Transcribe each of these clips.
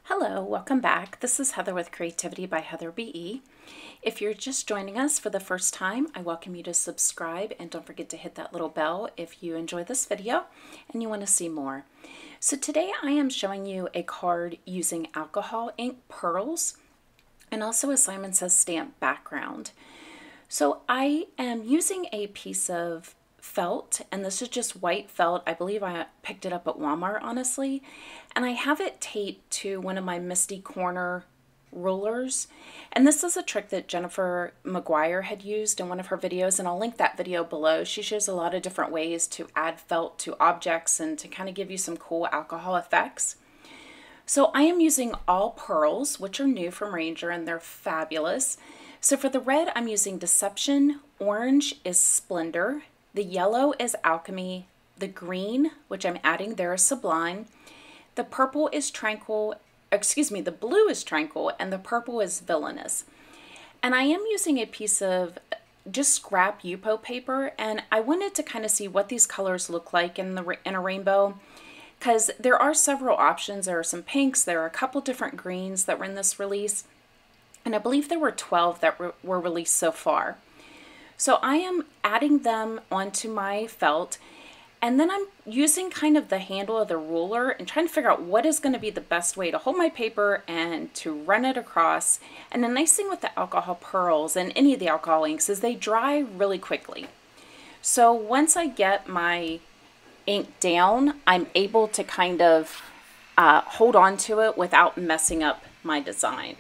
Hello, welcome back. This is Heather with Creativity by Heather BE. If you're just joining us for the first time, I welcome you to subscribe and don't forget to hit that little bell if you enjoy this video and you want to see more. So today I am showing you a card using alcohol ink pearls and also a Simon Says stamp background. So I am using a piece of felt, and this is just white felt. I believe I picked it up at Walmart, honestly, and I have it taped to one of my Misty Corner rulers. And this is a trick that Jennifer McGuire had used in one of her videos, and I'll link that video below. She shows a lot of different ways to add felt to objects and to kind of give you some cool alcohol effects. So I am using all pearls, which are new from Ranger, and they're fabulous. So for the red, I'm using Deception, orange is Splendor, the yellow is Alchemy, the green, which I'm adding there, is Sublime, the purple is Tranquil, the blue is Tranquil, and the purple is Villainous. And I am using a piece of just scrap Yupo paper, and I wanted to kind of see what these colors look like in a rainbow, because there are several options. There are some pinks, there are a couple different greens that were in this release, and I believe there were 12 that were released so far. So I am adding them onto my felt, and then I'm using kind of the handle of the ruler and trying to figure out what is going to be the best way to hold my paper and to run it across. And the nice thing with the alcohol pearls and any of the alcohol inks is they dry really quickly. So once I get my ink down, I'm able to kind of hold on to it without messing up my design.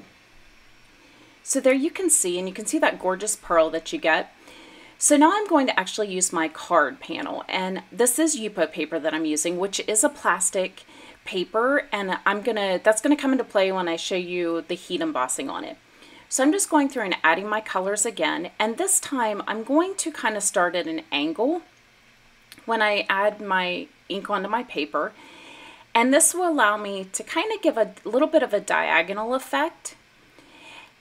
So there you can see, and you can see that gorgeous pearl that you get. So now I'm going to actually use my card panel, and this is Yupo paper that I'm using, which is a plastic paper, and that's gonna come into play when I show you the heat embossing on it. So I'm just going through and adding my colors again, and this time I'm going to kind of start at an angle when I add my ink onto my paper, and this will allow me to kind of give a little bit of a diagonal effect.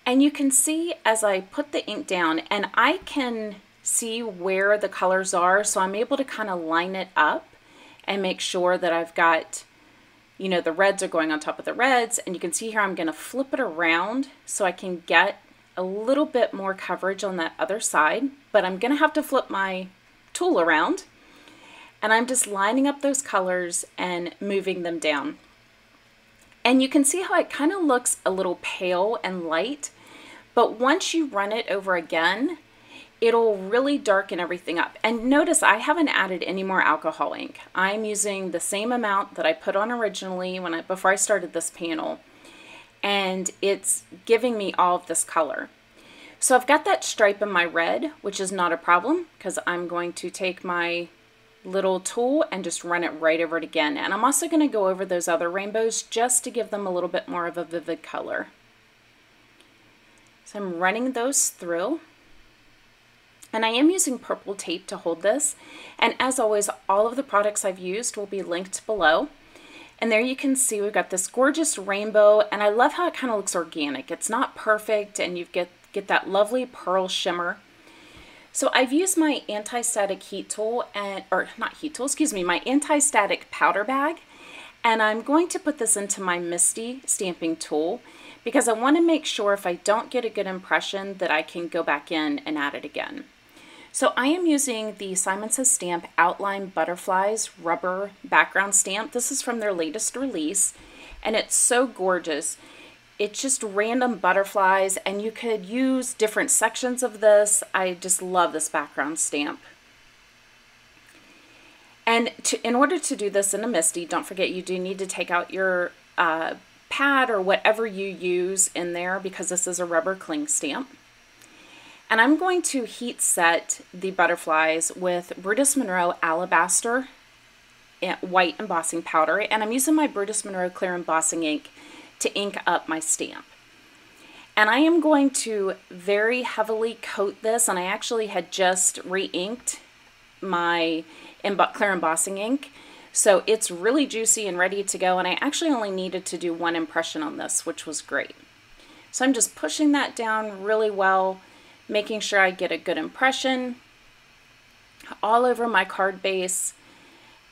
And you can see as I put the ink down, and I can see where the colors are, so I'm able to kind of line it up and make sure that I've got, you know, the reds are going on top of the reds, and you can see here I'm going to flip it around so I can get a little bit more coverage on that other side, but I'm going to have to flip my tool around, and I'm just lining up those colors and moving them down. And you can see how it kind of looks a little pale and light, but once you run it over again, it'll really darken everything up. And notice I haven't added any more alcohol ink. I'm using the same amount that I put on originally before I started this panel, and it's giving me all of this color. So I've got that stripe in my red, which is not a problem because I'm going to take my little tool and just run it right over it again. And I'm also going to go over those other rainbows just to give them a little bit more of a vivid color. So I'm running those through. And I am using purple tape to hold this. And as always, all of the products I've used will be linked below. And there you can see we've got this gorgeous rainbow, and I love how it kind of looks organic. It's not perfect, and you get that lovely pearl shimmer. So I've used my anti-static heat tool, my anti-static powder bag, and I'm going to put this into my Misty stamping tool because I want to make sure if I don't get a good impression that I can go back in and add it again. So I am using the Simon Says Stamp Outline Butterflies rubber background stamp. This is from their latest release, and it's so gorgeous. It's just random butterflies, and you could use different sections of this. I just love this background stamp. And in order to do this in a Misty, don't forget you do need to take out your pad or whatever you use in there because this is a rubber cling stamp. And I'm going to heat set the butterflies with Brutus Monroe Alabaster white embossing powder, and I'm using my Brutus Monroe clear embossing ink to ink up my stamp. And I am going to very heavily coat this, and I actually had just re-inked my clear embossing ink, so it's really juicy and ready to go, and I actually only needed to do one impression on this, which was great. So I'm just pushing that down really well, making sure I get a good impression all over my card base,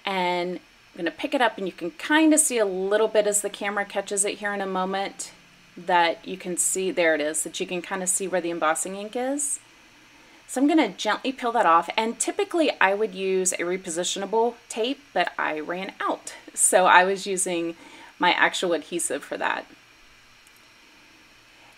and I'm going to pick it up, and you can kind of see a little bit as the camera catches it here in a moment, that you can see, there it is, that you can kind of see where the embossing ink is. So I'm going to gently peel that off, and typically I would use a repositionable tape, but I ran out. So I was using my actual adhesive for that.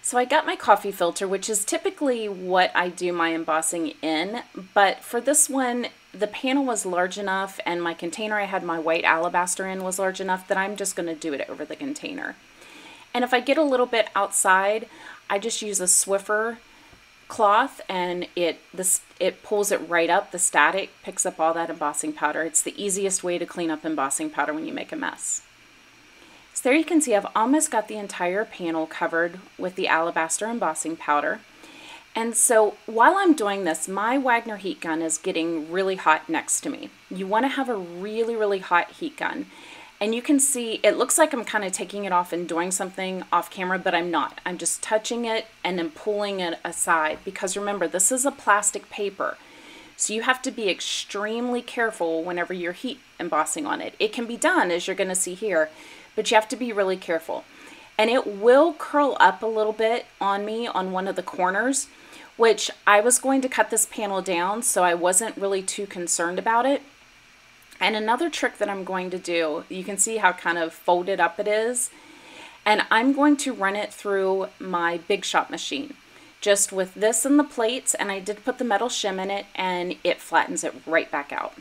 So I got my coffee filter, which is typically what I do my embossing in, but for this one, the panel was large enough and my container I had my white alabaster in was large enough that I'm just going to do it over the container. And if I get a little bit outside, I just use a Swiffer cloth, and it pulls it right up. The static picks up all that embossing powder. It's the easiest way to clean up embossing powder when you make a mess. So there you can see I've almost got the entire panel covered with the alabaster embossing powder. And so while I'm doing this, my Wagner heat gun is getting really hot next to me. You want to have a really, really hot heat gun. And you can see it looks like I'm kind of taking it off and doing something off camera, but I'm not. I'm just touching it and then pulling it aside, because remember, this is a plastic paper. So you have to be extremely careful whenever you're heat embossing on it. It can be done, as you're going to see here, but you have to be really careful. And it will curl up a little bit on me on one of the corners, which I was going to cut this panel down, so I wasn't really too concerned about it. And another trick that I'm going to do, you can see how kind of folded up it is, and I'm going to run it through my Big Shot machine, just with this and the plates, and I did put the metal shim in it, and it flattens it right back out.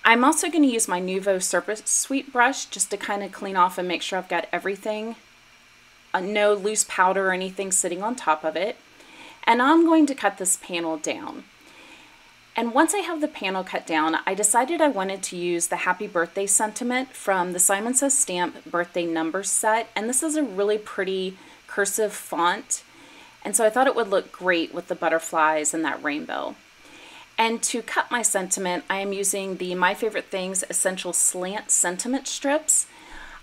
I'm also going to use my Nuvo Surface Sweep brush just to kind of clean off and make sure I've got everything, no loose powder or anything sitting on top of it. And I'm going to cut this panel down. And once I have the panel cut down, I decided I wanted to use the Happy Birthday sentiment from the Simon Says Stamp birthday numbers set. And this is a really pretty cursive font. And so I thought it would look great with the butterflies and that rainbow. And to cut my sentiment, I am using the My Favorite Things Essential Slant Sentiment Strips.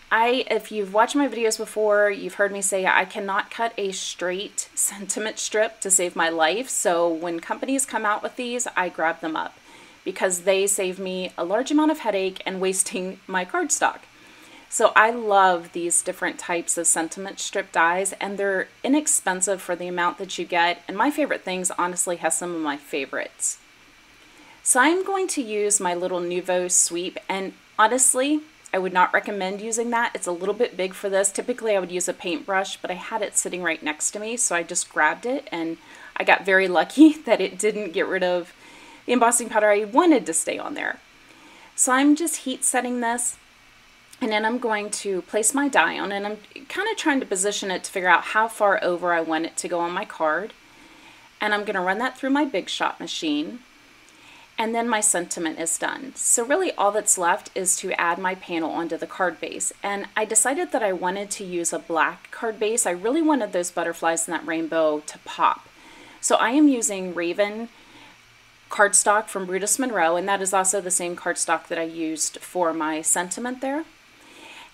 If you've watched my videos before, you've heard me say I cannot cut a straight sentiment strip to save my life. So when companies come out with these, I grab them up because they save me a large amount of headache and wasting my cardstock. So I love these different types of sentiment strip dies, and they're inexpensive for the amount that you get. And My Favorite Things honestly has some of my favorites. So I'm going to use my little Nuvo sweep, and honestly, I would not recommend using that. It's a little bit big for this. Typically I would use a paintbrush, but I had it sitting right next to me, so I just grabbed it, and I got very lucky that it didn't get rid of the embossing powder I wanted to stay on there. So I'm just heat setting this, and then I'm going to place my die on, and I'm kind of trying to position it to figure out how far over I want it to go on my card. And I'm going to run that through my Big Shot machine. And then my sentiment is done. So really all that's left is to add my panel onto the card base. And I decided that I wanted to use a black card base. I really wanted those butterflies and that rainbow to pop. So I am using Raven cardstock from Brutus Monroe, and that is also the same cardstock that I used for my sentiment there.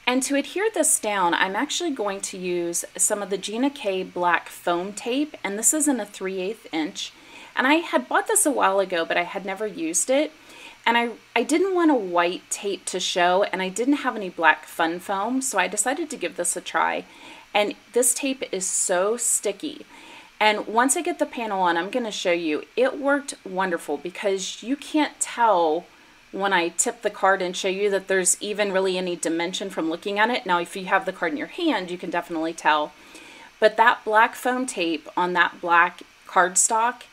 And to adhere this down, I'm actually going to use some of the Gina K black foam tape, and this is in a 3/8 inch. And I had bought this a while ago, but I had never used it. And I didn't want a white tape to show, and I didn't have any black fun foam, so I decided to give this a try. And this tape is so sticky. And once I get the panel on, I'm going to show you, it worked wonderful, because you can't tell when I tip the card and show you that there's even really any dimension from looking at it. Now, if you have the card in your hand, you can definitely tell. But that black foam tape on that black cardstock,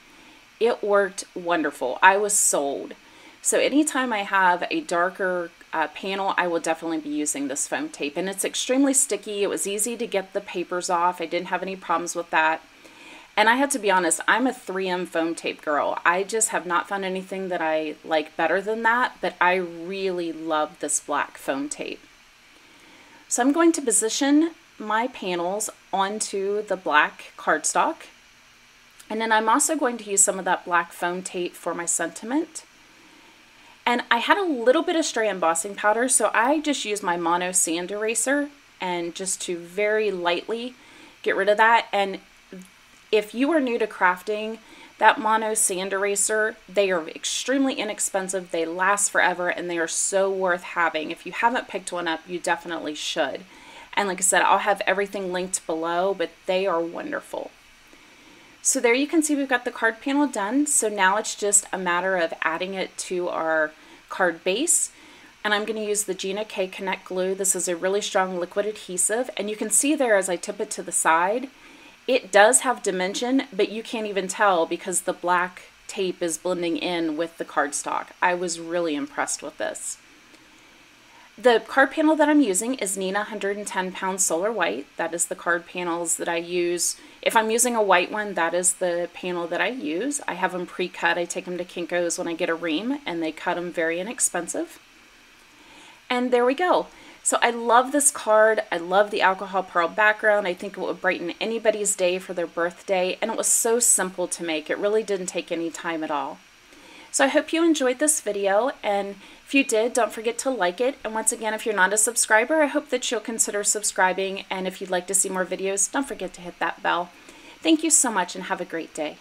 it worked wonderful. I was sold. So anytime I have a darker panel, I will definitely be using this foam tape. And it's extremely sticky. It was easy to get the papers off. I didn't have any problems with that. And I had to be honest, I'm a 3M foam tape girl. I just have not found anything that I like better than that, but I really love this black foam tape. So I'm going to position my panels onto the black cardstock. And then I'm also going to use some of that black foam tape for my sentiment. And I had a little bit of stray embossing powder, so I just used my Mono sand eraser and just to very lightly get rid of that. And if you are new to crafting, that mono sand eraser. They are extremely inexpensive, they last forever, and they are so worth having. If you haven't picked one up, you definitely should. And like I said, I'll have everything linked below, but they are wonderful. So there you can see we've got the card panel done. So now it's just a matter of adding it to our card base. And I'm going to use the Gina K Connect glue. This is a really strong liquid adhesive. And you can see there as I tip it to the side, it does have dimension, but you can't even tell because the black tape is blending in with the cardstock. I was really impressed with this. The card panel that I'm using is Neenah 110 Pound Solar White. That is the card panels that I use. If I'm using a white one, that is the panel that I use. I have them pre-cut. I take them to Kinko's when I get a ream, and they cut them very inexpensive. And there we go. So I love this card. I love the alcohol pearl background. I think it would brighten anybody's day for their birthday, and it was so simple to make. It really didn't take any time at all. So I hope you enjoyed this video, and if you did, don't forget to like it. And once again, if you're not a subscriber, I hope that you'll consider subscribing. And if you'd like to see more videos, don't forget to hit that bell. Thank you so much and have a great day.